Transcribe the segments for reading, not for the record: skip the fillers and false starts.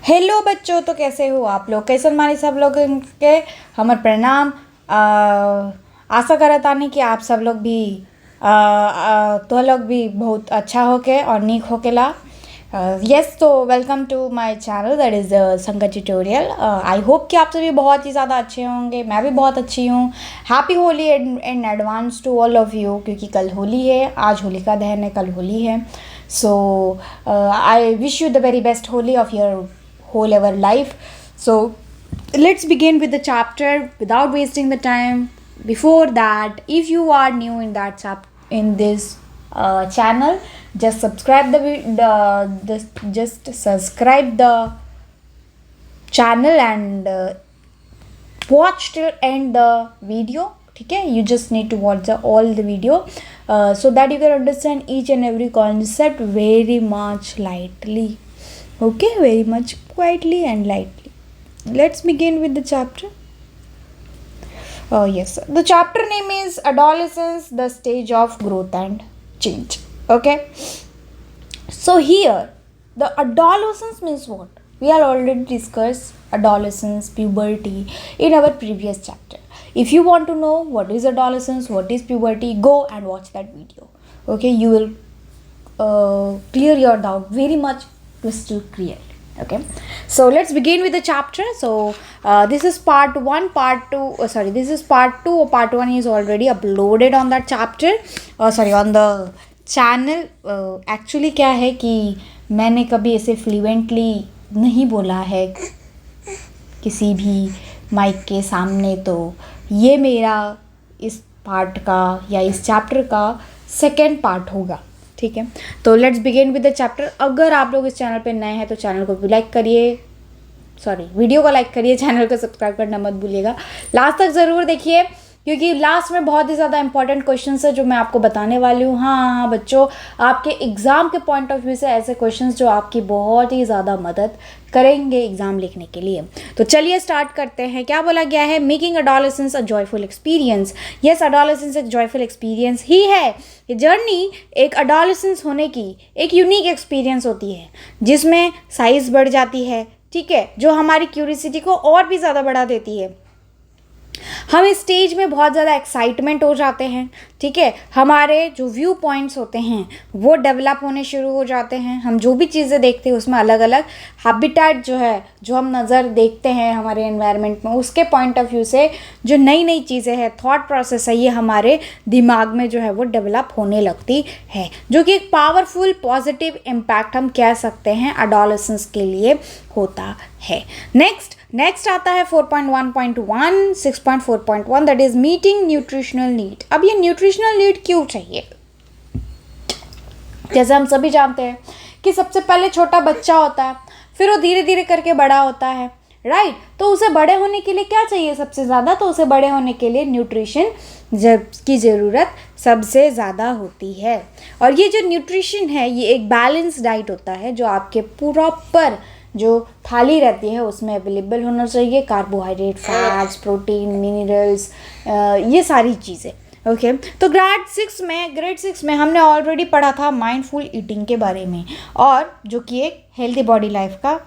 Hello बच्चों, तो कैसे हो आप लोग? कैसे मानी सब लोग के हमर प्रणाम। आशा करत आनी कि आप सब लोग भी तो लोग भी बहुत अच्छा होके और नीक होकेला। यस, तो welcome to my channel that is Sangat tutorial. I hope कि आप सभी बहुत ही ज़्यादा अच्छे होंगे। मैं भी बहुत अच्छी हूँ। Happy Holi in advance to all of you, क्योंकि कल होली है। आज होलिका दहन है, कल होली है। So I wish you the very best Holi of your whole ever life. So let's begin with the chapter without wasting the time. Before that, if you are new in that in this channel, just subscribe just subscribe the channel and watch till end the video. Okay, you just need to watch all the video so that you can understand each and every concept very much lightly. Okay, very much quietly and lightly. Let's begin with the chapter. Oh yes, the chapter name is Adolescence, the stage of growth and change. Okay, so here the adolescence means what? We have already discussed adolescence, puberty in our previous chapter. If you want to know what is adolescence, what is puberty, go and watch that video. Okay, you will clear your doubt very much crystal clearly. Okay, so let's begin with the chapter. So this is part 1, part 2, this is part 2. Part 1 is already uploaded on that chapter, on the channel. Actually क्या है कि मैंने कभी ऐसे fluently नहीं बोला है किसी भी माइक के सामने, तो ये मेरा इस पार्ट का या इस चैप्टर का सेकेंड पार्ट होगा। ठीक है, तो let's begin with the chapter. अगर आप लोग इस चैनल पे नए हैं तो चैनल को भी लाइक करिए, वीडियो को लाइक करिए, चैनल को सब्सक्राइब करना मत भूलिएगा। लास्ट तक ज़रूर देखिए, क्योंकि लास्ट में बहुत ही ज़्यादा इंपॉर्टेंट क्वेश्चंस है जो मैं आपको बताने वाली हूँ। हाँ बच्चों, आपके एग्ज़ाम के पॉइंट ऑफ व्यू से ऐसे क्वेश्चंस जो आपकी बहुत ही ज़्यादा मदद करेंगे एग्ज़ाम लिखने के लिए। तो चलिए स्टार्ट करते हैं। क्या बोला गया है? मेकिंग अडोलेसेंस अ जॉयफुल एक्सपीरियंस। यस, अडोलेसेंस एक जॉयफुल एक्सपीरियंस ही है। ये जर्नी एक अडोलेसेंस होने की एक यूनिक एक्सपीरियंस होती है, जिसमें साइज़ बढ़ जाती है। ठीक है, जो हमारी क्यूरियोसिटी को और भी ज़्यादा बढ़ा देती है। हम इस स्टेज में बहुत ज़्यादा एक्साइटमेंट हो जाते हैं। ठीक है, हमारे जो व्यू पॉइंट्स होते हैं वो डेवलप होने शुरू हो जाते हैं। हम जो भी चीज़ें देखते हैं उसमें अलग अलग हैबिटेट जो है, जो हम नज़र देखते हैं हमारे एनवायरनमेंट में, उसके पॉइंट ऑफ व्यू से जो नई नई चीज़ें हैं, थॉट प्रोसेस है, ये हमारे दिमाग में जो है वो डेवलप होने लगती है, जो कि एक पावरफुल पॉजिटिव इम्पैक्ट हम कह सकते हैं एडोलेसेंस के लिए होता है। नेक्स्ट आता है 4.1.1 6.4.1 that is meeting nutritional need. अब ये न्यूट्रिशनल नीड क्यों चाहिए? जैसे हम सभी जानते हैं कि सबसे पहले छोटा बच्चा होता है, फिर वो धीरे धीरे करके बड़ा होता है, राइट? तो उसे बड़े होने के लिए क्या चाहिए सबसे ज़्यादा? तो उसे बड़े होने के लिए न्यूट्रिशन की ज़रूरत सबसे ज़्यादा होती है। और ये जो न्यूट्रिशन है ये एक बैलेंस डाइट होता है, जो आपके प्रॉपर जो थाली रहती है उसमें अवेलेबल होना चाहिए। कार्बोहाइड्रेट, फैट्स, प्रोटीन, मिनरल्स, ये सारी चीज़ें। ओके, तो ग्रेड 6 में हमने ऑलरेडी पढ़ा था माइंडफुल ईटिंग के बारे में, और जो कि एक हेल्दी बॉडी लाइफ का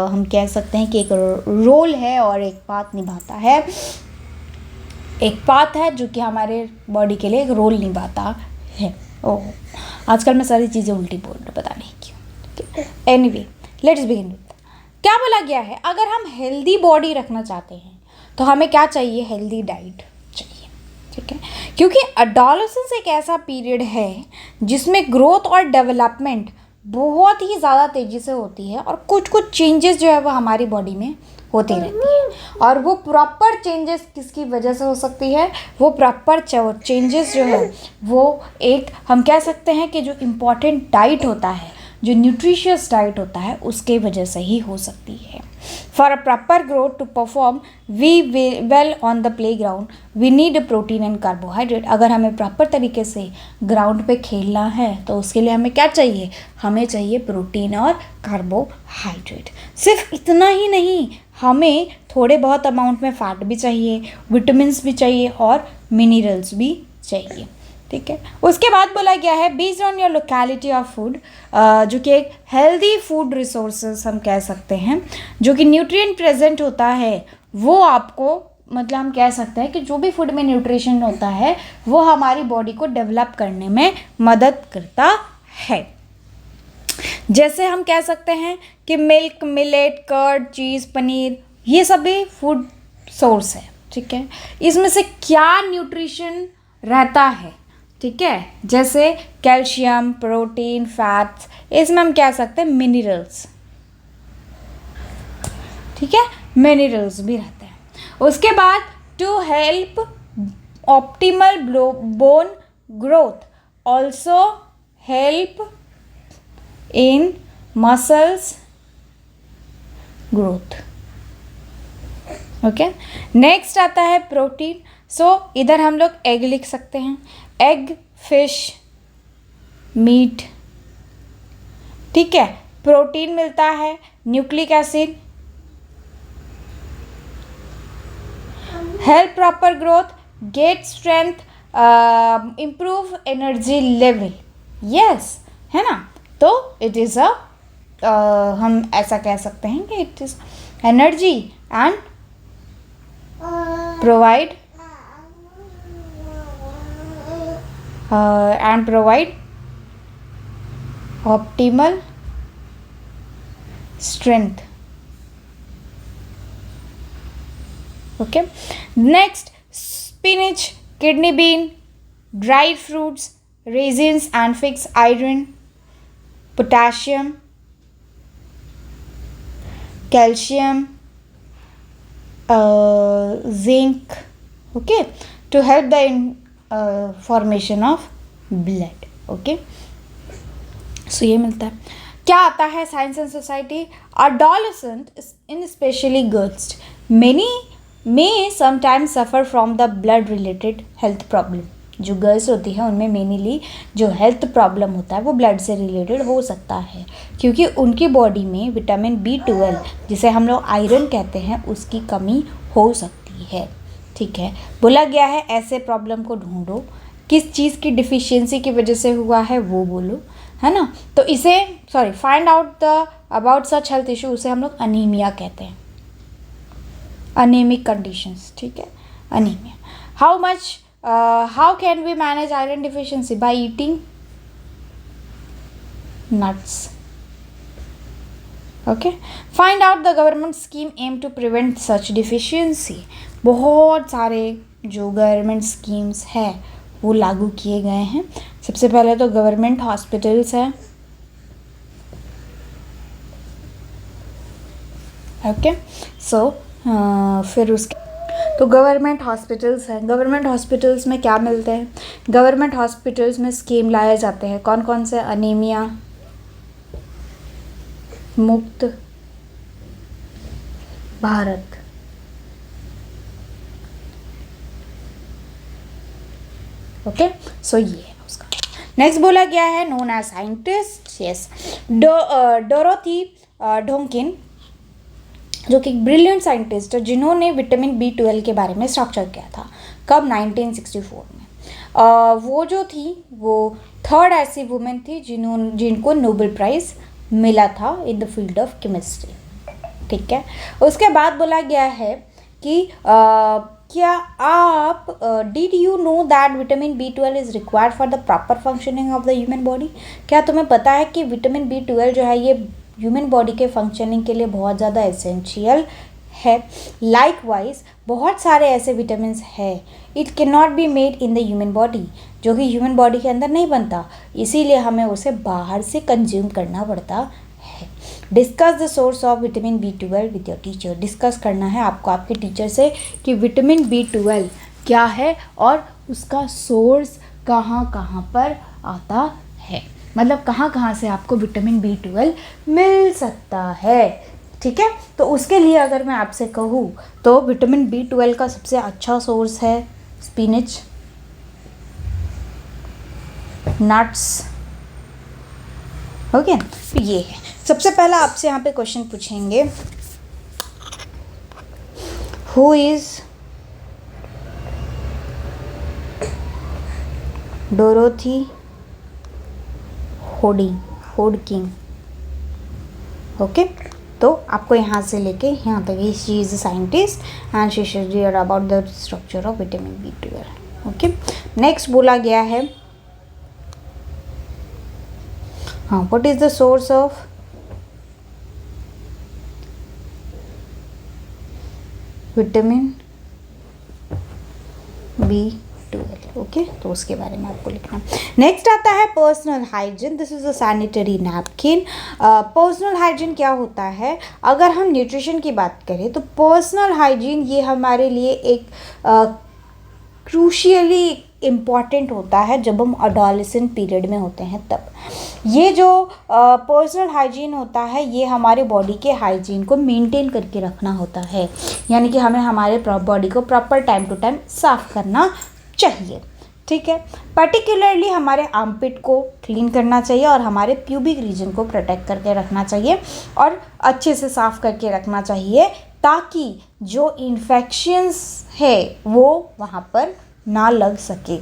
हम कह सकते हैं कि एक रोल है और एक पार्ट निभाता है। एक पार्ट है जो कि हमारे बॉडी के लिए एक रोल निभाता है। ओह, आजकल मैं सारी चीज़ें उल्टी बोल रही, पता नहीं क्यों। Anyway, let's begin. क्या बोला गया है? अगर हम हेल्दी बॉडी रखना चाहते हैं तो हमें क्या चाहिए? हेल्दी डाइट चाहिए। ठीक है, क्योंकि एडोलेसेंस एक ऐसा पीरियड है जिसमें ग्रोथ और डेवलपमेंट बहुत ही ज़्यादा तेज़ी से होती है, और कुछ चेंजेस जो है वो हमारी बॉडी में होती रहती है। और वो प्रॉपर चेंजेस किसकी वजह से हो सकती है? वो प्रॉपर चेंजेस जो है वो एक हम कह सकते हैं कि जो इम्पॉर्टेंट डाइट होता है, जो न्यूट्रिशियस डाइट होता है, उसके वजह से ही हो सकती है। For a proper growth to perform well on the playground we need protein and carbohydrate. अगर हमें प्रॉपर तरीके से ग्राउंड पे खेलना है तो उसके लिए हमें क्या चाहिए? हमें चाहिए प्रोटीन और कार्बोहाइड्रेट। सिर्फ इतना ही नहीं, हमें थोड़े बहुत अमाउंट में फैट भी चाहिए, विटामिन्स भी चाहिए और मिनरल्स भी चाहिए। ठीक है। उसके बाद बोला गया है based on your locality of food, जो कि एक हेल्दी फूड रिसोर्सेज हम कह सकते हैं, जो कि न्यूट्रिएंट प्रेजेंट होता है वो आपको, मतलब हम कह सकते हैं कि जो भी फूड में न्यूट्रिशन होता है वो हमारी बॉडी को डेवलप करने में मदद करता है। जैसे हम कह सकते हैं कि मिल्क, मिलेट, कर्ड, चीज़, पनीर, ये सभी फूड सोर्स है, ठीक है। इसमें से क्या न्यूट्रिशन रहता है, ठीक है, जैसे कैल्शियम, प्रोटीन, फैट्स, इसमें हम कह सकते हैं मिनरल्स, ठीक है, मिनरल्स भी रहते हैं। उसके बाद to help optimal bone growth, also help in muscles growth, okay. Next आता है प्रोटीन। सो इधर हम लोग एग लिख सकते हैं, एग, फिश, मीट, ठीक है। प्रोटीन मिलता है, nucleic acid, help proper growth, get strength, improve energy level, yes, है ना। तो इट इज़ अ, हम ऐसा कह सकते हैं कि it is energy and provide optimal strength, okay. Next spinach, kidney bean, dried fruits, resins and figs, iron, potassium, calcium, zinc, okay, to help the formation of blood, okay. So ये मिलता है। क्या आता है science and society? Adolescent in especially girls many may sometimes suffer from the blood related health problem। जो girls होती है उनमें मेनली जो हेल्थ प्रॉब्लम होता है वो ब्लड से रिलेटेड हो सकता है, क्योंकि उनकी बॉडी में विटामिन B12 जिसे हम लोग आयरन कहते हैं उसकी कमी हो सकती है, ठीक है। बोला गया है ऐसे प्रॉब्लम को ढूंढो, किस चीज़ की डिफिशियंसी की वजह से हुआ है वो बोलो, है ना। तो इसे find out the about such health issue, उसे हम लोग अनीमिया कहते हैं, अनेमिक कंडीशंस, ठीक है, anaemia. How can we manage iron deficiency? By eating nuts, okay. Find out the government scheme aim to prevent such deficiency। बहुत सारे जो गवर्नमेंट स्कीम्स है वो लागू किए गए हैं। सबसे पहले तो गवर्नमेंट हॉस्पिटल्स है, ओके। सो फिर उसके तो गवर्नमेंट हॉस्पिटल्स हैं। गवर्नमेंट हॉस्पिटल्स में क्या मिलते हैं? गवर्नमेंट हॉस्पिटल्स में स्कीम लाए जाते हैं, कौन कौन से? अनीमिया मुक्त भारत, ओके। सो ये है उसका। नेक्स्ट बोला गया है known as scientist, yes, Dorothy Hodgkin, जो कि ब्रिलियंट साइंटिस्ट है जिन्होंने विटामिन B12 के बारे में स्ट्रक्चर किया था। कब? 1964 में। वो जो थी वो थर्ड ऐसी वुमेन थी जिनको नोबेल प्राइज़ मिला था in the field of chemistry, ठीक है। उसके बाद बोला गया है कि क्या आप did you know that vitamin B12 is required for the proper functioning of the human body? क्या तुम्हें पता है कि विटामिन B12 जो है ये ह्यूमन बॉडी के फंक्शनिंग के लिए बहुत ज़्यादा एसेंशियल है। लाइकवाइज बहुत सारे ऐसे विटामिन है, it can not be made in the human body, जो कि ह्यूमन बॉडी के अंदर नहीं बनता, इसीलिए हमें उसे बाहर से कंज्यूम करना पड़ता है। Discuss the source of vitamin B12 with your teacher. Discuss करना है आपको आपके टीचर से कि विटामिन B12 क्या है और उसका सोर्स कहाँ कहाँ पर आता है, मतलब कहाँ कहाँ से आपको विटामिन B12 मिल सकता है, ठीक है। तो उसके लिए अगर मैं आपसे कहूँ तो विटामिन B12 का सबसे अच्छा सोर्स है स्पिनच, नट्स, ओके। तो ये है। सबसे पहला आपसे यहाँ पे क्वेश्चन पूछेंगे, हु इज डोरोथी होडकिंग। ओके, तो आपको यहाँ से लेके यहाँ तक she is a scientist and she studied about the structure of vitamin B12। Okay, next बोला गया है, हाँ, what is the source of vitamin B12। Okay, तो उसके बारे में आपको लिखना। नेक्स्ट आता है personal hygiene. This is a sanitary napkin. Personal hygiene क्या होता है? अगर हम न्यूट्रिशन की बात करें तो पर्सनल हाइजीन ये हमारे लिए एक क्रूशियली इम्पॉर्टेंट होता है जब हम अडोलेसेंट पीरियड में होते हैं तब। ये जो पर्सनल हाइजीन होता है ये हमारे बॉडी के हाइजीन को मेंटेन करके रखना होता है, यानी कि हमें हमारे बॉडी को प्रॉपर टाइम टू टाइम साफ़ करना चाहिए। ठीक है, पर्टिकुलरली हमारे आर्मपिट को क्लीन करना चाहिए और हमारे प्यूबिक रीजन को प्रोटेक्ट करके रखना चाहिए और अच्छे से साफ़ करके रखना चाहिए ताकि जो इन्फेक्शंस है वो वहाँ पर ना लग सके।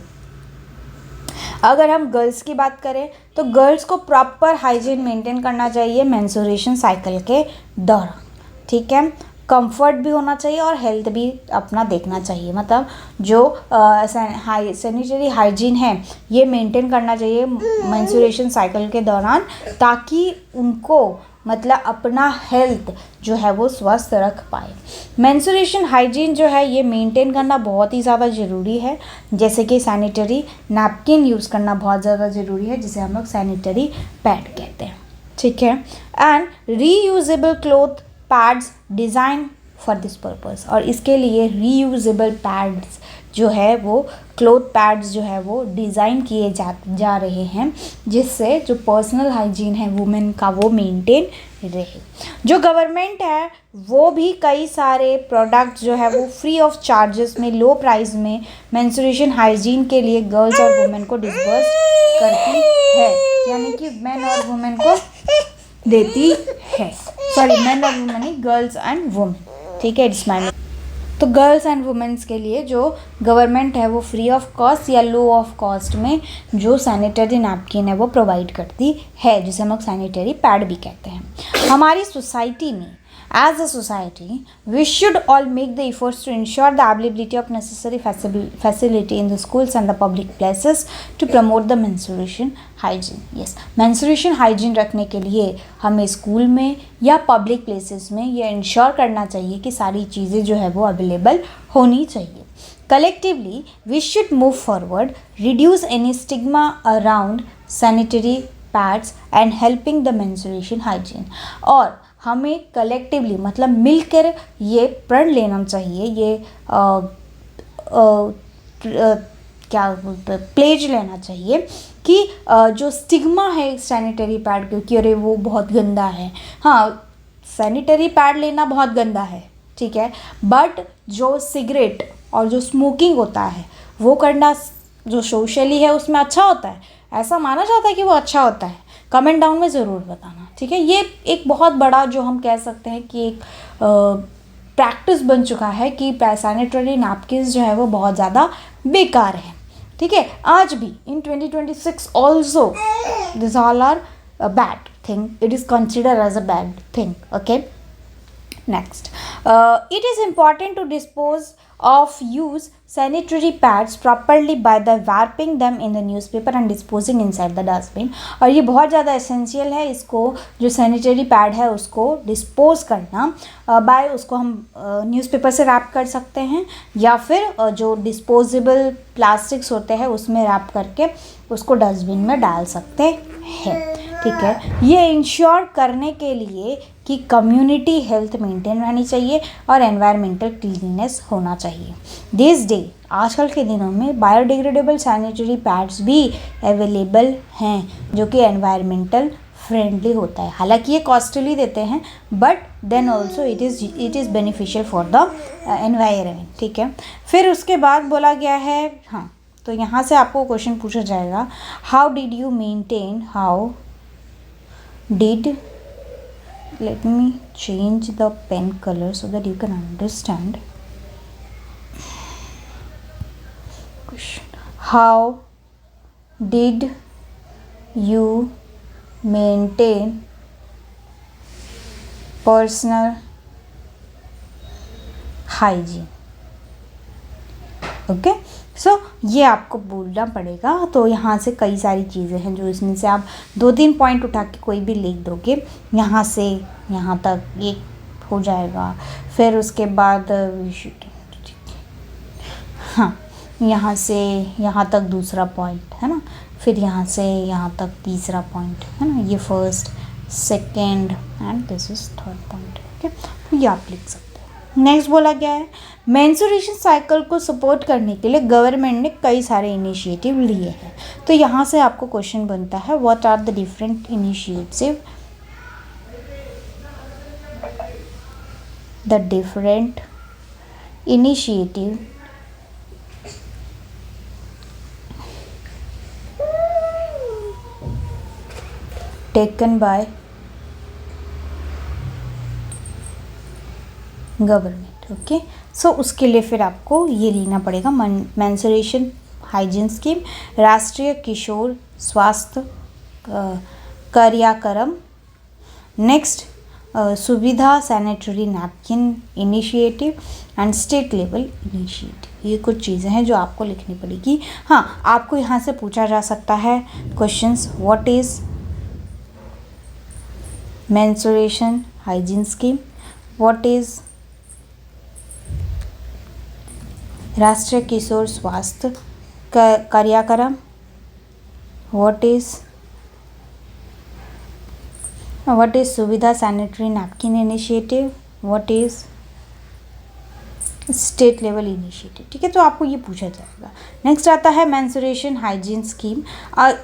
अगर हम गर्ल्स की बात करें तो गर्ल्स को प्रॉपर हाइजीन मेंटेन करना चाहिए मेंस्ट्रुएशन साइकिल के दौरान। ठीक है, कंफर्ट भी होना चाहिए और हेल्थ भी अपना देखना चाहिए, मतलब जो सैनिटरी हाइजीन है ये मेंटेन करना चाहिए मेंस्ट्रुएशन साइकिल के दौरान ताकि उनको मतलब अपना हेल्थ जो है वो स्वस्थ रख पाए। मेंस्ट्रुएशन हाइजीन जो है ये मेंटेन करना बहुत ही ज़्यादा ज़रूरी है, जैसे कि सैनिटरी नैपकिन यूज़ करना बहुत ज़्यादा ज़रूरी है जिसे हम लोग सैनिटरी पैड कहते हैं। ठीक है, and reusable cloth pads design for this purpose, और इसके लिए रीयूजेबल पैड्स जो है वो क्लॉथ पैड्स जो है वो डिज़ाइन किए जा रहे हैं जिससे जो पर्सनल हाइजीन है वुमेन का वो मेंटेन रहे। जो गवर्नमेंट है वो भी कई सारे प्रोडक्ट्स जो है वो फ्री ऑफ चार्जेस में लो प्राइस में मेंस्ट्रुएशन हाइजीन के लिए गर्ल्स और वुमेन को डिस्बर्स करती है, यानी कि मेन और वुमेन को देती है। सॉरी, मेन और वुमेन नहीं, गर्ल्स एंड वुमेन। ठीक है, इट्स माय। तो गर्ल्स एंड वुमेन्स के लिए जो गवर्नमेंट है वो फ्री ऑफ कॉस्ट या लो ऑफ कॉस्ट में जो सैनिटरी नैपकिन है वो प्रोवाइड करती है, जिसे हम लोग सैनिटरी पैड भी कहते हैं। हमारी सोसाइटी में as a society we should all make the efforts to ensure the availability of necessary facility in the schools and the public places to promote the menstruation hygiene। yes, menstruation hygiene रखने के लिए हमें school में या public places में ये ensure करना चाहिए कि सारी चीज़ें जो है वो अवेलेबल होनी चाहिए। Collectively we should move forward, reduce any stigma around sanitary pads and helping the menstruation hygiene। और हमें कलेक्टिवली मतलब मिलकर ये प्रण लेना चाहिए, ये क्या बोलते प्लेज लेना चाहिए कि जो स्टिग्मा है सैनिटरी पैड क्योंकि अरे वो बहुत गंदा है। हाँ, सैनिटरी पैड लेना बहुत गंदा है, ठीक है, बट जो सिगरेट और जो स्मोकिंग होता है वो करना जो सोशली है उसमें अच्छा होता है, ऐसा माना जाता है कि वो अच्छा होता है। कमेंट डाउन में ज़रूर बताना। ठीक है, ये एक बहुत बड़ा जो हम कह सकते हैं कि एक प्रैक्टिस बन चुका है कि सैनिटरी नैपकिन्स जो है वो बहुत ज़्यादा बेकार है। ठीक है, आज भी in 2026 also this all are bad thing, it is consider as a bad thing. Okay, next it is important to dispose of used sanitary pads properly by the wrapping them in the newspaper and disposing inside the dustbin। और ये बहुत ज़्यादा essential है, इसको जो sanitary pad है उसको dispose करना बाय उसको हम न्यूज़पेपर से रैप कर सकते हैं या फिर जो डिस्पोजेबल प्लास्टिक्स होते हैं उसमें रैप करके उसको डस्टबिन में डाल सकते हैं। ठीक है, ये इंश्योर करने के लिए कि कम्युनिटी हेल्थ मेंटेन रहनी चाहिए और एनवायरमेंटल क्लीननेस होना चाहिए। दिस डे आजकल के दिनों में बायोडिग्रेडेबल सैनिटरी पैड्स भी अवेलेबल हैं जो कि एनवायरमेंटल फ्रेंडली होता है। हालांकि ये कॉस्टली देते हैं but then also it is beneficial for the environment. ठीक है, फिर उसके बाद बोला गया है, हाँ, तो यहाँ से आपको क्वेश्चन पूछा जाएगा, how did you maintain, how did, let me change the pen color so that you can understand question, how did you maintain personal hygiene. Okay, so ये आपको बोलना पड़ेगा। तो यहाँ से कई सारी चीज़ें हैं जो इसमें से आप 2-3 पॉइंट उठा के कोई भी लिख दोगे, यहाँ से यहाँ तक ये हो जाएगा। फिर उसके बाद हाँ, यहाँ से यहाँ तक दूसरा पॉइंट है ना, फिर यहाँ से यहाँ तक तीसरा पॉइंट है ना, ये first, second and this is third point. Okay, तो ये आप लिख सकते हैं। नेक्स्ट बोला गया है मेंस्ट्रुएशन साइकिल को सपोर्ट करने के लिए गवर्नमेंट ने कई सारे इनिशिएटिव लिए हैं। तो यहाँ से आपको क्वेश्चन बनता है what are the different initiative, the different initiative taken by government. Okay, so उसके लिए फिर आपको ये लेना पड़ेगा मेंस्ट्रुएशन हाइजीन स्कीम, राष्ट्रीय किशोर स्वास्थ्य कार्यक्रम, नेक्स्ट सुविधा sanitary napkin initiative and state level initiative. ये कुछ चीज़ें हैं जो आपको लिखनी पड़ेगी। हाँ, आपको यहाँ से पूछा जा सकता है questions, what is menstruation hygiene scheme, what is राष्ट्रीय किशोर स्वास्थ्य कार्यक्रम, what is सुविधा sanitary napkin initiative, what is state level initiative. ठीक है, तो आपको ये पूछा जाएगा। नेक्स्ट आता है मेंस्ट्रुएशन हाइजीन स्कीम।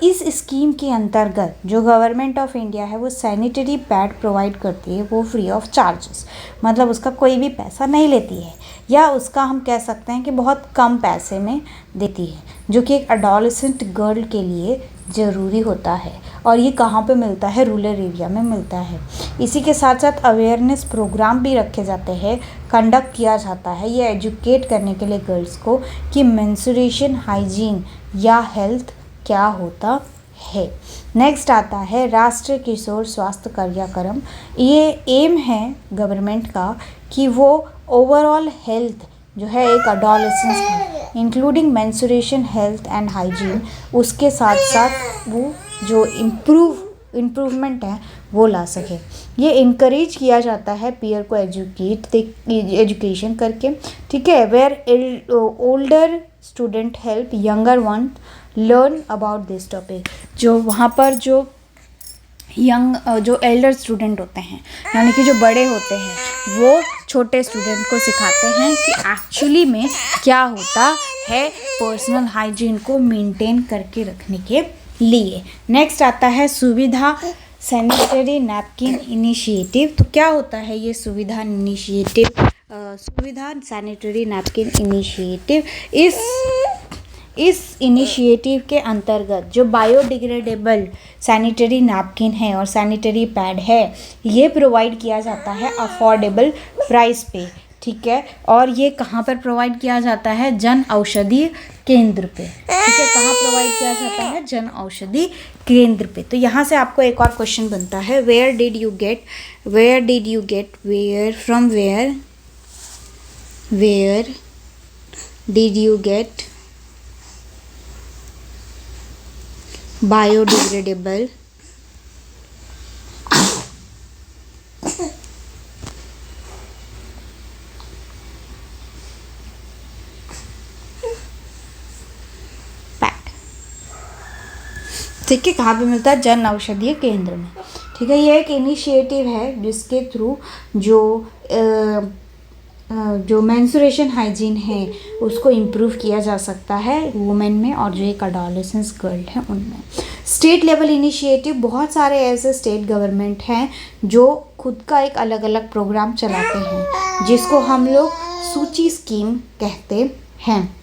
इस स्कीम के अंतर्गत जो गवर्नमेंट ऑफ इंडिया है वो सैनिटरी पैड प्रोवाइड करती है, वो फ्री ऑफ चार्जेस, मतलब उसका कोई भी पैसा नहीं लेती है, या उसका हम कह सकते हैं कि बहुत कम पैसे में देती है, जो कि एक एडोलेसेंट गर्ल के लिए ज़रूरी होता है। और ये कहाँ पे मिलता है? रूरल एरिया में मिलता है। इसी के साथ साथ अवेयरनेस प्रोग्राम भी रखे जाते हैं, कंडक्ट किया जाता है ये एजुकेट करने के लिए गर्ल्स को कि मेंस्ट्रुएशन हाइजीन या हेल्थ क्या होता है। नेक्स्ट आता है राष्ट्रीय किशोर स्वास्थ्य कार्यक्रम। ये एम है गवर्नमेंट का कि वो ओवरऑल हेल्थ जो है एक एडोलेसेंस का including menstruation health and hygiene, उसके साथ साथ वो जो इम्प्रूवमेंट है वो ला सके। ये इनकरेज किया जाता है पीयर को एजुकेशन करके। ठीक है, where older student help younger one learn about this topic. जो वहाँ पर जो जो एल्डर स्टूडेंट होते हैं, यानी कि जो बड़े होते हैं, वो छोटे स्टूडेंट को सिखाते हैं कि एक्चुअली में क्या होता है पर्सनल हाइजीन को मेंटेन करके रखने के लिए। नेक्स्ट आता है सुविधा सैनिटरी नैपकिन इनिशिएटिव। तो क्या होता है ये सुविधा सैनिटरी नैपकिन इनिशिएटिव? इस इनिशिएटिव के अंतर्गत जो बायोडिग्रेडेबल सैनिटरी नैपकिन है और सैनिटरी पैड है, ये प्रोवाइड किया जाता है अफोर्डेबल प्राइस पे। ठीक है, और ये कहाँ पर प्रोवाइड किया जाता है? जन औषधि केंद्र पे। ठीक है, कहाँ प्रोवाइड किया जाता है? जन औषधि केंद्र पे। तो यहाँ से आपको एक और क्वेश्चन बनता है, where did you get biodegradable pad. ठीक है, कहाँ पे मिलता है? जन औषधीय केंद्र में। ठीक है, ये एक इनिशिएटिव है जिसके थ्रू जो मेंस्ट्रुएशन हाइजीन है उसको इम्प्रूव किया जा सकता है वुमेन में और जो एक एडोलेसेंस गर्ल है उनमें। स्टेट लेवल इनिशिएटिव, बहुत सारे ऐसे स्टेट गवर्नमेंट हैं जो खुद का एक अलग अलग प्रोग्राम चलाते हैं जिसको हम लोग सूची स्कीम कहते हैं।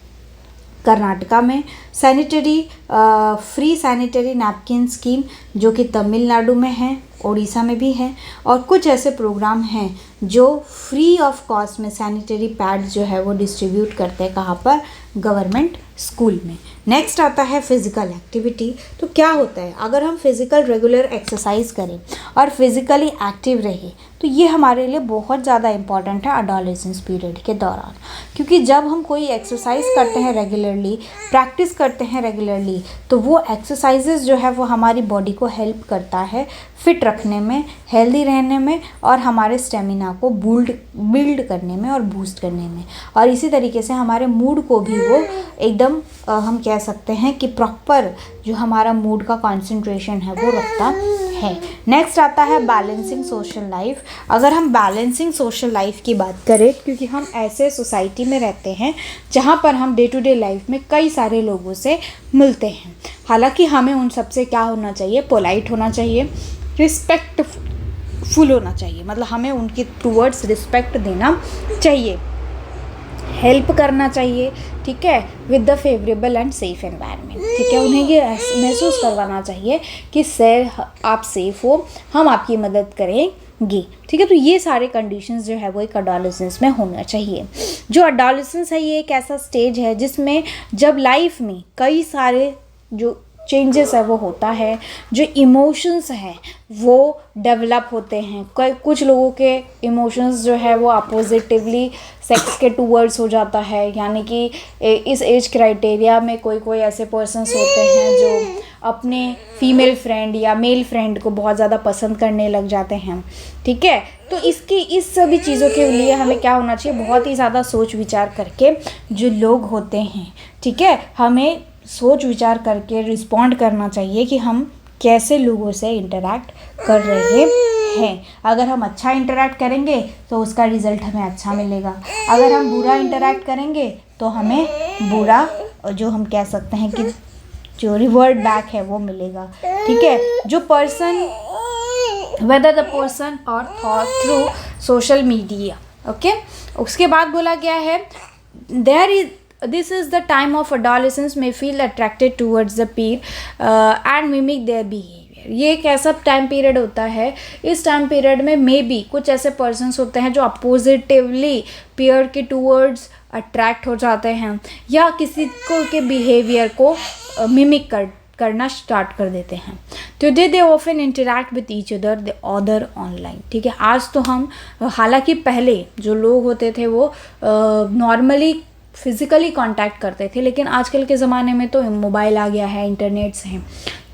कर्नाटका में फ्री सैनिटरी नैपकिन स्कीम जो कि तमिलनाडु में है, उड़ीसा में भी है, और कुछ ऐसे प्रोग्राम हैं जो फ्री ऑफ कॉस्ट में सैनिटरी पैड्स जो है वो डिस्ट्रीब्यूट करते हैं, कहाँ पर, गवर्नमेंट स्कूल में। नेक्स्ट आता है फिज़िकल एक्टिविटी। तो क्या होता है, अगर हम फिज़िकल रेगुलर एक्सरसाइज करें और फिज़िकली एक्टिव रहें तो ये हमारे लिए बहुत ज़्यादा इम्पॉर्टेंट है एडोलेसेंस पीरियड के दौरान, क्योंकि जब हम कोई एक्सरसाइज करते हैं रेगुलरली, प्रैक्टिस करते हैं रेगुलरली, तो वो एक्सरसाइजेज जो है वो हमारी बॉडी को हेल्प करता है फिट रखने में, हेल्दी रहने में, और हमारे स्टेमिना को बिल्ड करने में और बूस्ट करने में, और इसी तरीके से हमारे मूड को भी वो एकदम हम कह सकते हैं कि प्रॉपर जो हमारा मूड का कंसंट्रेशन है वो रखता है। नेक्स्ट आता है बैलेंसिंग सोशल लाइफ। अगर हम बैलेंसिंग सोशल लाइफ की बात करें, क्योंकि हम ऐसे सोसाइटी में रहते हैं जहाँ पर हम डे टू डे लाइफ में कई सारे लोगों से मिलते हैं, हालांकि हमें उन सबसे क्या होना चाहिए, पोलाइट होना चाहिए, रिस्पेक्टफुल होना चाहिए, मतलब हमें उनके टूवर्ड्स रिस्पेक्ट देना चाहिए, हेल्प करना चाहिए, ठीक है, with the favourable and safe environment, ठीक है। उन्हें ये महसूस करवाना चाहिए कि सर आप सेफ हो, हम आपकी मदद करेंगे, ठीक है। तो ये सारे कंडीशंस जो है वो एक एडोलेसेंस में होना चाहिए। जो एडोलेसेंस है ये एक ऐसा स्टेज है जिसमें जब लाइफ में कई सारे जो चेंजेस है वो होता है, जो इमोशंस हैं वो डेवलप होते हैं। कुछ लोगों के इमोशंस जो है वो अपोजिटिवली सेक्स के टूवर्ड्स हो जाता है, यानी कि इस एज क्राइटेरिया में कोई ऐसे पर्सन्स होते हैं जो अपने फीमेल फ्रेंड या मेल फ्रेंड को बहुत ज़्यादा पसंद करने लग जाते हैं, ठीक है। तो इस सभी चीज़ों के लिए हमें क्या होना चाहिए, बहुत ही ज़्यादा सोच विचार करके जो लोग होते हैं, ठीक है, हमें सोच विचार करके रिस्पॉन्ड करना चाहिए कि हम कैसे लोगों से इंटरैक्ट कर रहे हैं। अगर हम अच्छा इंटरैक्ट करेंगे तो उसका रिज़ल्ट हमें अच्छा मिलेगा, अगर हम बुरा इंटरैक्ट करेंगे तो हमें बुरा, जो हम कह सकते हैं कि जो रिवर्ट बैक है वो मिलेगा, ठीक है। जो पर्सन, वेदर द पर्सन और thought through social media, okay. उसके बाद बोला गया है this is the time of adolescents may feel attracted towards the peer and mimic their behavior। ये एक ऐसा टाइम पीरियड होता है, इस टाइम पीरियड में मे बी कुछ ऐसे पर्सन्स होते हैं जो अपोजिटिवली पीयर के टूवर्ड्स अट्रैक्ट हो जाते हैं या किसी को के बिहेवियर को मिमिक करना स्टार्ट कर देते हैं। Today they often interact with each other online, ठीक है। आज तो हम, हालांकि पहले जो लोग होते थे वो नॉर्मली फिज़िकली कांटेक्ट करते थे, लेकिन आजकल के ज़माने में तो मोबाइल आ गया है, इंटरनेट्स हैं,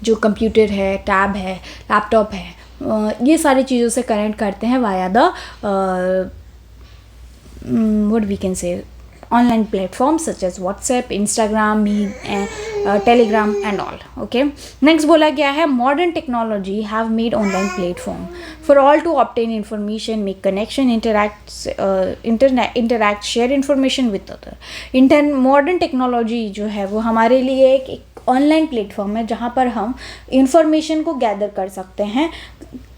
जो कंप्यूटर है, टैब है, लैपटॉप है, ये सारी चीज़ों से कनेक्ट करते हैं via the what we can say online platforms such as WhatsApp, Instagram, Telegram and all, okay। Next बोला गया है modern technology have made online platform for all to obtain information, make connection, interact, share information with other। modern technology जो है वो हमारे लिए एक online platform है जहाँ पर हम इंफॉर्मेशन को गैदर कर सकते हैं,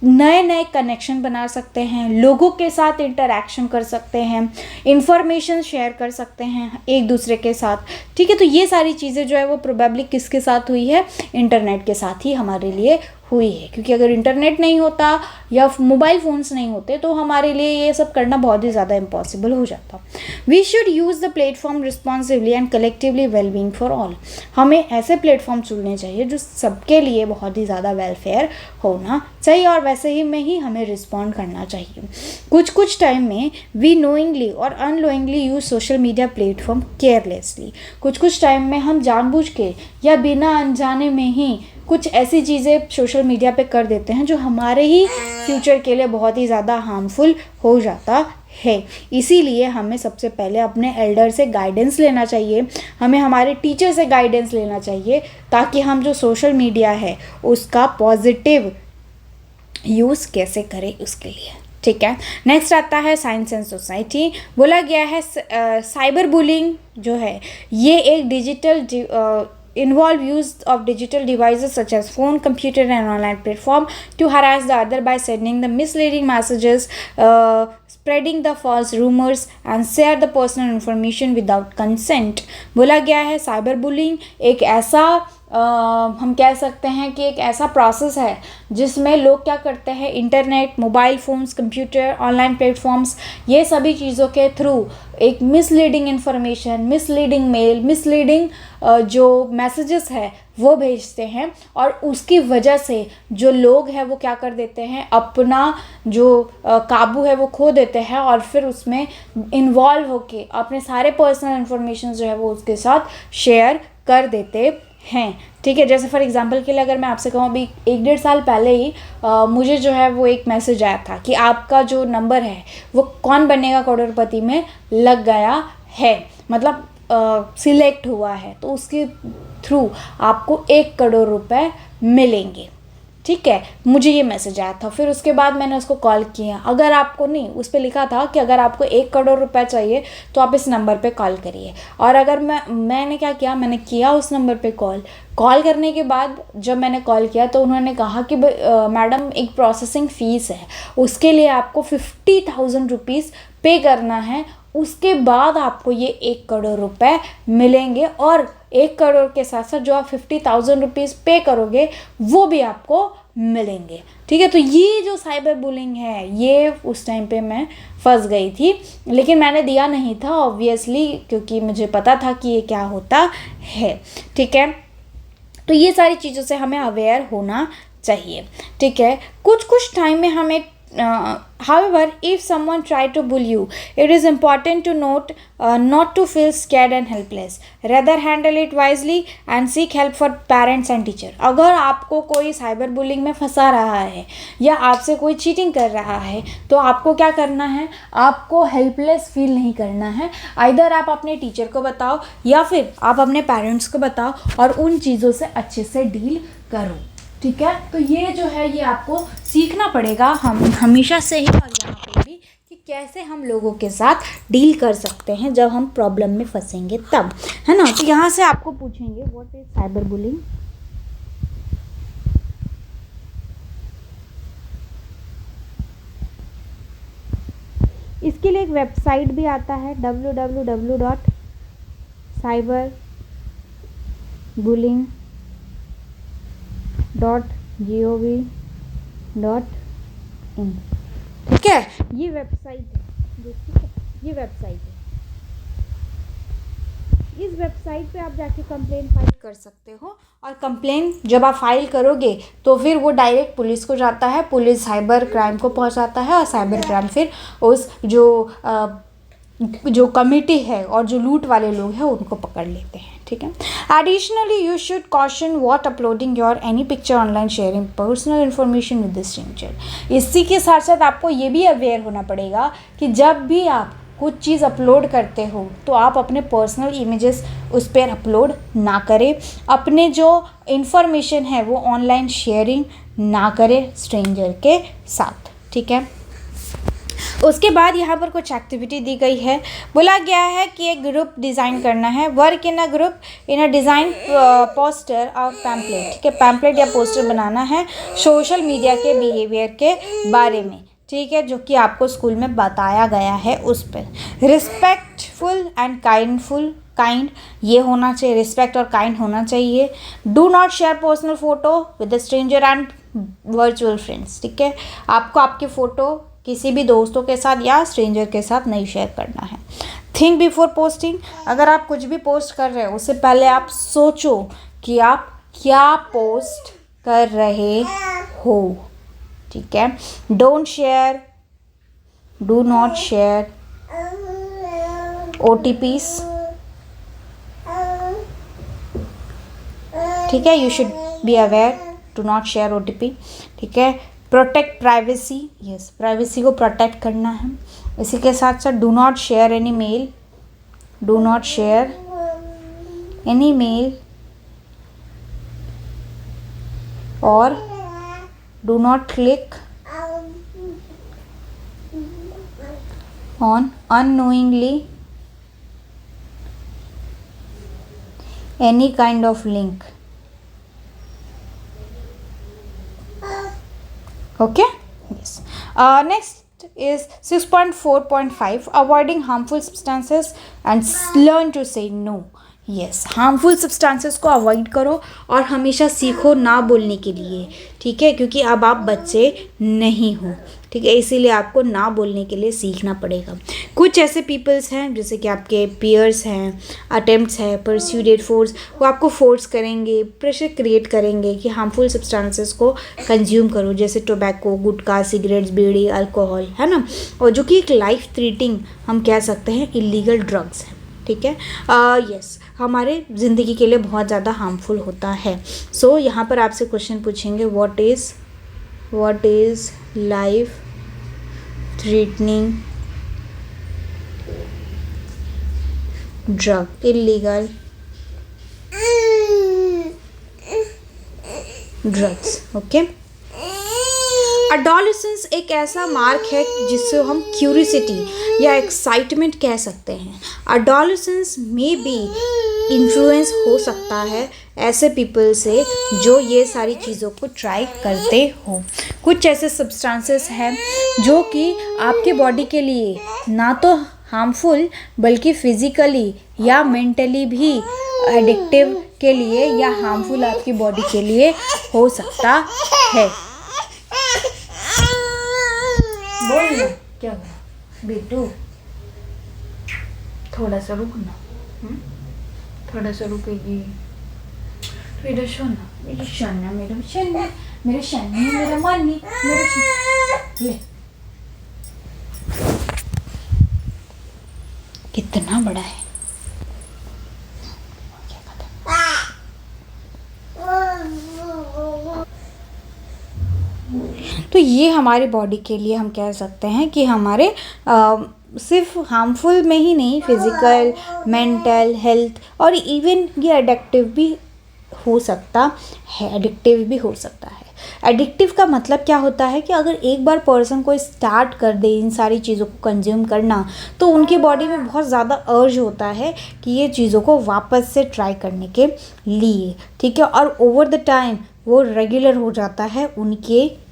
नए नए कनेक्शन बना सकते हैं, लोगों के साथ इंटरैक्शन कर सकते हैं, इंफॉर्मेशन शेयर कर सकते हैं एक दूसरे के साथ, ठीक है। तो ये सारी चीज़ें जो है वो प्रोबेबली किसके साथ हुई है, इंटरनेट के साथ ही हमारे लिए हुई है, क्योंकि अगर इंटरनेट नहीं होता या मोबाइल फ़ोन्स नहीं होते तो हमारे लिए ये सब करना बहुत ही ज़्यादा इम्पॉसिबल हो जाता। We should use the platform responsibly and collectively wellbeing for all. हमें ऐसे प्लेटफॉर्म चुनने चाहिए जो सबके लिए बहुत ही ज़्यादा वेलफेयर होना चाहिए, और वैसे ही में ही हमें रिस्पॉन्ड करना चाहिए। कुछ टाइम में वी नोइंगली और unknowingly use social media platform carelessly. कुछ टाइम में हम जानबूझ के या बिना अनजाने में ही कुछ ऐसी चीज़ें सोशल मीडिया पे कर देते हैं जो हमारे ही फ्यूचर के लिए बहुत ही ज़्यादा हार्मफुल हो जाता है। इसीलिए हमें सबसे पहले अपने एल्डर से गाइडेंस लेना चाहिए, हमें हमारे टीचर से गाइडेंस लेना चाहिए, ताकि हम जो सोशल मीडिया है उसका पॉजिटिव यूज़ कैसे करें उसके लिए, ठीक है। नेक्स्ट आता है साइंस एंड सोसाइटी। बोला गया है साइबर बुलिंग जो है ये एक digital involve use of digital devices such as phone, computer and online platform to harass the other by sending the misleading messages, spreading the false rumors and share the personal information without consent। बोला गया है cyber bullying एक ऐसा हम कह सकते हैं कि एक ऐसा प्रोसेस है जिसमें लोग क्या करते हैं, internet, mobile phones, computer, online platforms, ये सभी चीज़ों के थ्रू एक misleading information, misleading mail, misleading जो मैसेजेस है वो भेजते हैं, और उसकी वजह से जो लोग हैं वो क्या कर देते हैं, अपना जो काबू है वो खो देते हैं, और फिर उसमें इन्वॉल्व होके अपने सारे पर्सनल इन्फॉर्मेशन जो है वो उसके साथ शेयर कर देते हैं। ठीक है, जैसे फॉर एग्जांपल के लिए अगर मैं आपसे कहूँ, अभी 1-1.5 साल पहले ही मुझे जो है वो एक मैसेज आया था कि आपका जो नंबर है वो कौन बनेगा करोड़पति में लग गया है, मतलब सिलेक्ट हुआ है, तो उसके थ्रू आपको 1 करोड़ रुपए मिलेंगे। ठीक है, मुझे ये मैसेज आया था। फिर उसके बाद मैंने उसको कॉल किया। अगर आपको नहीं, उस पर लिखा था कि अगर आपको 1 करोड़ रुपए चाहिए तो आप इस नंबर पे कॉल करिए। और अगर मैंने क्या किया, मैंने किया उस नंबर पे कॉल करने के बाद जब मैंने कॉल किया तो उन्होंने कहा कि मैडम एक प्रोसेसिंग फ़ीस है, उसके लिए आपको 50,000 रुपीज़ पे करना है, उसके बाद आपको ये 1 करोड़ रुपए मिलेंगे, और 1 करोड़ के साथ साथ जो आप 50,000 रुपीज़ पे करोगे वो भी आपको मिलेंगे। ठीक है, तो ये जो साइबर बुलिंग है ये उस टाइम पे मैं फंस गई थी, लेकिन मैंने दिया नहीं था ऑब्वियसली, क्योंकि मुझे पता था कि ये क्या होता है। ठीक है, तो ये सारी चीज़ों से हमें अवेयर होना चाहिए। ठीक है, कुछ टाइम में हमें however, if someone try to bully you, it is important to note not to feel scared and helpless. Rather handle it wisely and seek help for parents and teacher. अगर आपको कोई साइबर बुलिंग में फंसा रहा है या आपसे कोई चीटिंग कर रहा है तो आपको क्या करना है, आपको हेल्पलेस फील नहीं करना है। आइदर आप अपने टीचर को बताओ या फिर आप अपने पेरेंट्स को बताओ और उन चीज़ों से अच्छे से डील करो। ठीक है, तो ये जो है ये आपको सीखना पड़ेगा हम हमेशा से ही, और यहाँ पे भी, कि कैसे हम लोगों के साथ डील कर सकते हैं जब हम प्रॉब्लम में फंसेंगे तब, है ना। तो यहाँ से आपको पूछेंगे व्हाट इज साइबर बुलिंग। इसके लिए एक वेबसाइट भी आता है www.cyberbullying.gov.in। ठीक है, ये वेबसाइट है, ठीक है, ये वेबसाइट है। इस वेबसाइट पे आप जाके कंप्लेन फाइल कर सकते हो, और कंप्लेन जब आप फाइल करोगे तो फिर वो डायरेक्ट पुलिस को जाता है, पुलिस साइबर क्राइम को पहुंचाता है, और साइबर क्राइम फिर उस जो कमिटी है और जो लूट वाले लोग हैं उनको पकड़ लेते हैं। ठीक है, additionally you should caution what uploading your any picture online, sharing personal information with this stranger. इसी के साथ साथ आपको ये भी अवेयर होना पड़ेगा कि जब भी आप कुछ चीज़ अपलोड करते हो तो आप अपने पर्सनल इमेजेस उस पर अपलोड ना करें, अपने जो इन्फॉर्मेशन है वो ऑनलाइन शेयरिंग ना करें स्ट्रेंजर के साथ। ठीक है, उसके बाद यहाँ पर कुछ एक्टिविटी दी गई है। बोला गया है कि एक ग्रुप डिज़ाइन करना है, work in a group in a design poster और पैम्पलेट। ठीक है, पैम्पलेट या पोस्टर बनाना है सोशल मीडिया के बिहेवियर के बारे में। ठीक है, जो कि आपको स्कूल में बताया गया है उस पर। रिस्पेक्टफुल एंड काइंड ये होना चाहिए, रिस्पेक्ट और काइंड होना चाहिए। Do not share personal photo with the stranger and virtual friends. ठीक है, आपको आपके फ़ोटो किसी भी दोस्तों के साथ या स्ट्रेंजर के साथ नहीं शेयर करना है। थिंक बिफोर पोस्टिंग, अगर आप कुछ भी पोस्ट कर रहे हो उससे पहले आप सोचो कि आप क्या पोस्ट कर रहे हो। ठीक है, don't share, do not share OTPs। ठीक है, you should be aware, do not share OTP। ठीक है, प्रोटेक्ट प्राइवेसी, यस, प्राइवेसी को प्रोटेक्ट करना है। इसी के साथ साथ do not share any mail, do not share any mail, और do not click on unknowingly any kind of link. Okay, yes. Next is 6.4.5 avoiding harmful substances and learn to say no. Yes, harmful substances को avoid करो और हमेशा सीखो ना बोलने के लिए, ठीक है, क्योंकि अब आप बच्चे नहीं हो, ठीक है, इसीलिए आपको ना बोलने के लिए सीखना पड़ेगा। कुछ ऐसे पीपल्स हैं जैसे कि आपके पीयर्स हैं, अटेम्प्ट्स हैं, परस्यूडेड फोर्स, वो आपको फोर्स करेंगे, प्रेशर क्रिएट करेंगे कि हार्मफुल सब्सटेंसेस को कंज्यूम करो, जैसे टोबैको, गुटखा, सिगरेट्स, बीड़ी, अल्कोहल, है ना, और जो कि एक लाइफ थ्रेटनिंग हम कह सकते हैं इलीगल ड्रग्स हैं, ठीक है। यस, हमारे ज़िंदगी के लिए बहुत ज़्यादा हार्मफुल होता है। सो यहाँ पर आपसे क्वेश्चन पूछेंगे, what is life threatening drug, illegal drugs, okay. Adolescence एक ऐसा मार्क है जिससे हम क्यूरियोसिटी या एक्साइटमेंट कह सकते हैं। अडोलेसेंस में भी इन्फ्लुएंस हो सकता है ऐसे पीपल से जो ये सारी चीज़ों को ट्राई करते हो। कुछ ऐसे सब्सटेंसेस हैं जो कि आपके बॉडी के लिए ना तो हार्मफुल बल्कि फिज़िकली या मेंटली भी एडिक्टिव के लिए या हार्मफुल आपकी बॉडी के लिए हो सकता है। बोल ना, क्या हुआ बेटू, थोड़ा सा रुकना, थोड़ा सा रुकेगी तो इधर सोना, मेरा शन्ना, मेरा शन्ना, मेरा शन्नी, मेरा मानी, मेरा शन्नी। ले, कितना बड़ा है, तो ये हमारे बॉडी के लिए हम कह सकते हैं कि हमारे सिर्फ हार्मफुल में ही नहीं, फिज़िकल, मेंटल हेल्थ और इवन ये एडिक्टिव भी हो सकता है, एडिक्टिव का मतलब क्या होता है कि अगर एक बार पर्सन को स्टार्ट कर दे इन सारी चीज़ों को कंज्यूम करना, तो उनकी बॉडी में बहुत ज़्यादा अर्ज होता है कि ये चीज़ों को वापस से ट्राई करने के लिए, ठीक है, और ओवर द टाइम वो रेगुलर हो जाता है उनके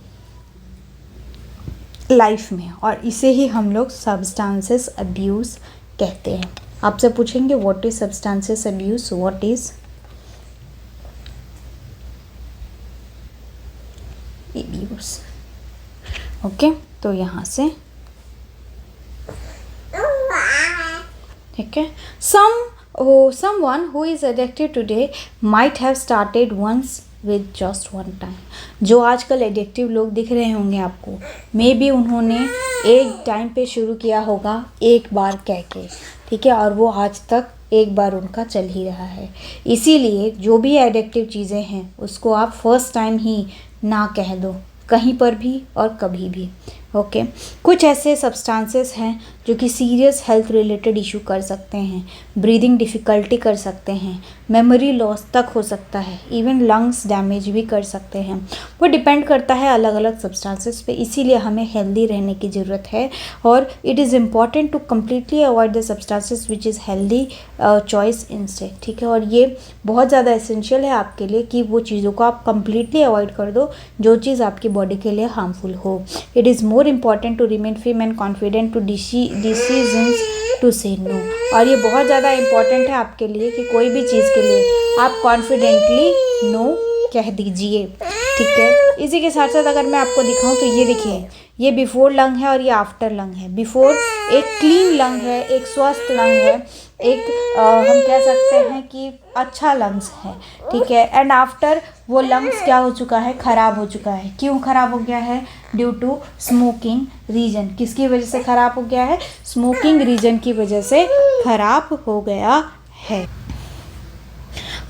लाइफ में, और इसे ही हम लोग सब्सटेंसेस अब्यूज़ कहते हैं। आपसे पूछेंगे what is substances abuse, what is abuse, okay. तो यहाँ से ठीक है, someone who is addicted today might have started once with just one time। जो आजकल एडिक्टिव लोग दिख रहे होंगे आपको, मे बी उन्होंने एक टाइम पे शुरू किया होगा एक बार कह के, ठीक है, और वो आज तक एक बार उनका चल ही रहा है। इसीलिए जो भी एडिक्टिव चीज़ें हैं उसको आप फर्स्ट टाइम ही ना कह दो, कहीं पर भी और कभी भी, ओके। कुछ ऐसे सब्सटेंसेस हैं जो कि सीरियस हेल्थ रिलेटेड इशू कर सकते हैं, ब्रीदिंग डिफ़िकल्टी कर सकते हैं, मेमोरी लॉस तक हो सकता है, इवन लंग्स डैमेज भी कर सकते हैं। वो डिपेंड करता है अलग अलग सब्सटेंसेस पे, इसीलिए हमें हेल्दी रहने की ज़रूरत है और it is important to completely avoid the substances which is healthy choice instead, ठीक है। और ये बहुत ज़्यादा एसेंशियल है आपके लिए कि वो चीज़ों को आप कम्प्लीटली अवॉइड कर दो जो चीज़ आपकी बॉडी के लिए हार्मफुल हो। It is more important to remain free and confident to decisions to say no. और ये बहुत ज़्यादा इम्पॉर्टेंट है आपके लिए कि कोई भी चीज़ के लिए आप कॉन्फिडेंटली नो कह दीजिए, ठीक है। इसी के साथ साथ अगर मैं आपको दिखाऊं तो ये देखिए, ये बिफोर लंग है और ये आफ्टर लंग है। बिफोर एक क्लीन लंग है, एक स्वस्थ लंग है, एक हम कह सकते हैं कि अच्छा लंग्स है, ठीक है। एंड आफ्टर वो लंग्स क्या हो चुका है, ख़राब हो चुका है। क्यों ख़राब हो गया है? Due to smoking reason. किसकी वजह से ख़राब हो गया है? स्मोकिंग रीजन की वजह से ख़राब हो गया है।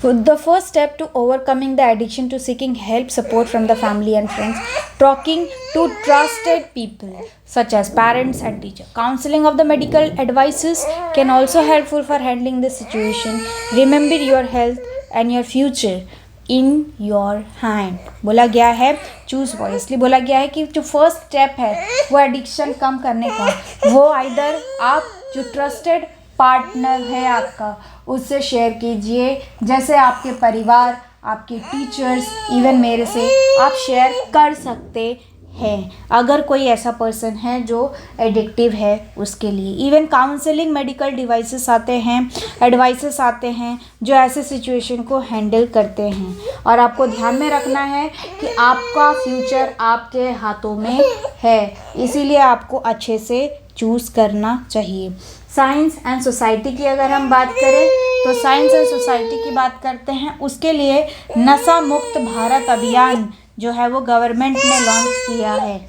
The first step to overcoming the addiction to seeking help, support from the family and friends, talking to trusted people such as parents and teachers. Counseling of the medical advices can also helpful for handling this situation. Remember your health and your future in your hand. बोला गया है, choose वॉइसली बोला गया है कि जो first step है वो एडिक्शन कम करने का, वो आइदर आप जो ट्रस्टेड पार्टनर है आपका उससे शेयर कीजिए, जैसे आपके परिवार, आपके टीचर्स, इवन मेरे से आप शेयर कर सकते हैं, अगर कोई ऐसा पर्सन है जो एडिक्टिव है उसके लिए। इवन काउंसलिंग मेडिकल डिवाइसेस आते हैं, एडवाइसेस आते हैं जो ऐसे सिचुएशन को हैंडल करते हैं। और आपको ध्यान में रखना है कि आपका फ्यूचर आपके हाथों में है, इसीलिए आपको अच्छे से चूज़ करना चाहिए। साइंस एंड सोसाइटी की अगर हम बात करें तो साइंस एंड सोसाइटी की बात करते हैं, उसके लिए नशा मुक्त भारत अभियान जो है वो गवर्नमेंट ने लॉन्च किया है।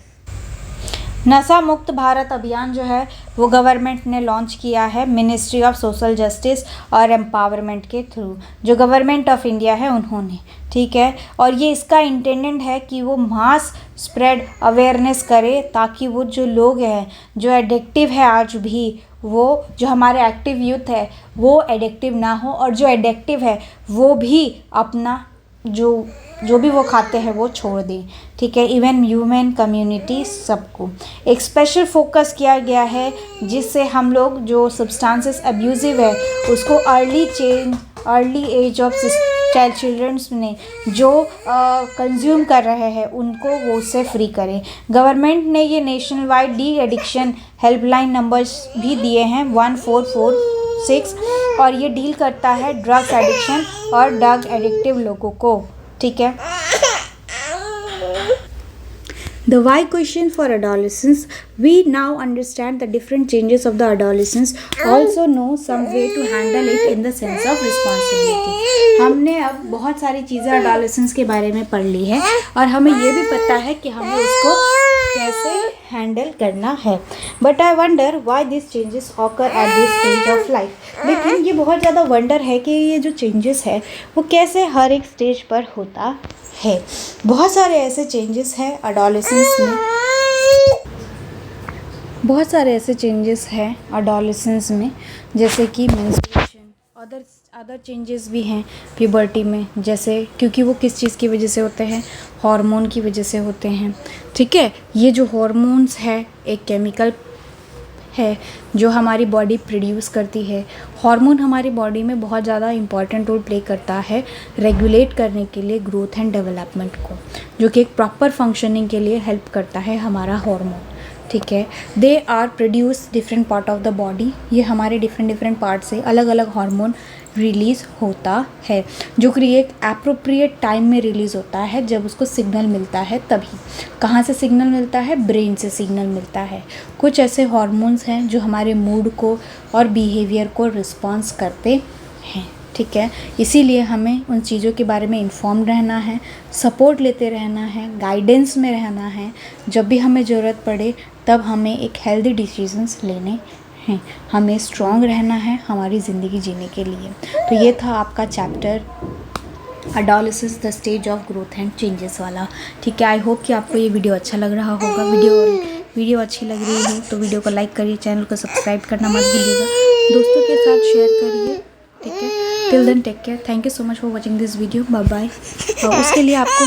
नशा मुक्त भारत अभियान जो है वो गवर्नमेंट ने लॉन्च किया है मिनिस्ट्री ऑफ सोशल जस्टिस और एम्पावरमेंट के थ्रू, जो गवर्नमेंट ऑफ इंडिया है उन्होंने, ठीक है। और ये इसका इंटेंडेंट है कि वो मास स्प्रेड अवेयरनेस करे, ताकि वो जो लोग हैं जो एडिक्टिव है आज भी, वो जो हमारे एक्टिव यूथ है वो एडिक्टिव ना हो, और जो एडिक्टिव है वो भी अपना जो भी वो खाते हैं वो छोड़ दें, ठीक है। इवन ह्यूमन कम्युनिटी सबको एक स्पेशल फोकस किया गया है, जिससे हम लोग जो सब्सटेंसेस अब्यूजिव है उसको अर्ली एज ऑफ चिल्ड्रंस ने जो कंज्यूम कर रहे हैं उनको वो उससे फ्री करें। गवर्नमेंट ने ये national wide de addiction helpline numbers भी दिए हैं 1446, और ये डील करता है ड्रग्स एडिक्शन और ड्रग एडिक्टिव लोगों को, ठीक है। The why question for adolescents. We now understand the different changes of the adolescents. Also know some way to handle it in the sense of responsibility. हमने अब बहुत सारी चीज़ें adolescents के बारे में पढ़ ली है, और हमें ये भी पता है कि हमें उसको कैसे हैंडल करना है। But I wonder why this changes occur at this stage of life. लेकिन ये बहुत ज़्यादा वंडर है कि ये जो चेंजेस है वो कैसे हर एक स्टेज पर होता है। बहुत सारे ऐसे चेंजेस हैं एडोलेसेंस में, बहुत सारे ऐसे चेंजेस हैं एडोलेसेंस में, जैसे कि मेंस्ट्रुएशन, अदर चेंजेस भी हैं प्यूबर्टी में, जैसे क्योंकि वो किस चीज़ की वजह से होते हैं, हार्मोन की वजह से होते हैं, ठीक है। ये जो हार्मोन्स है एक केमिकल है जो हमारी बॉडी प्रोड्यूस करती है। हार्मोन हमारी बॉडी में बहुत ज़्यादा इंपॉर्टेंट रोल प्ले करता है रेगुलेट करने के लिए ग्रोथ एंड डेवलपमेंट को, जो कि एक प्रॉपर फंक्शनिंग के लिए हेल्प करता है हमारा हार्मोन, ठीक है। They are produce different part of the body, ये हमारे डिफरेंट पार्ट से अलग अलग हार्मोन रिलीज़ होता है, जो कि एक एप्रोप्रिएट टाइम में रिलीज़ होता है जब उसको सिग्नल मिलता है। तभी कहाँ से सिग्नल मिलता है? ब्रेन से सिग्नल मिलता है। कुछ ऐसे हार्मोन्स हैं जो हमारे मूड को और बिहेवियर को रिस्पॉन्स करते हैं, ठीक है। इसीलिए हमें उन चीज़ों के बारे में इन्फॉर्म रहना है, सपोर्ट लेते रहना है, गाइडेंस में रहना है। जब भी हमें ज़रूरत पड़े तब हमें एक हेल्दी डिसीजंस लेने हैं, हमें स्ट्रॉन्ग रहना है हमारी ज़िंदगी जीने के लिए। तो ये था आपका chapter adolescence the stage of growth and changes वाला, ठीक है। आई होप कि आपको ये वीडियो अच्छा लग रहा होगा। वीडियो अच्छी लग रही है तो वीडियो को लाइक करिए, चैनल को सब्सक्राइब करना मत भूलिएगा, दोस्तों के साथ शेयर करिए, ठीक है। Till then take care, thank you so much for watching this video, bye bye. और उसके लिए आपको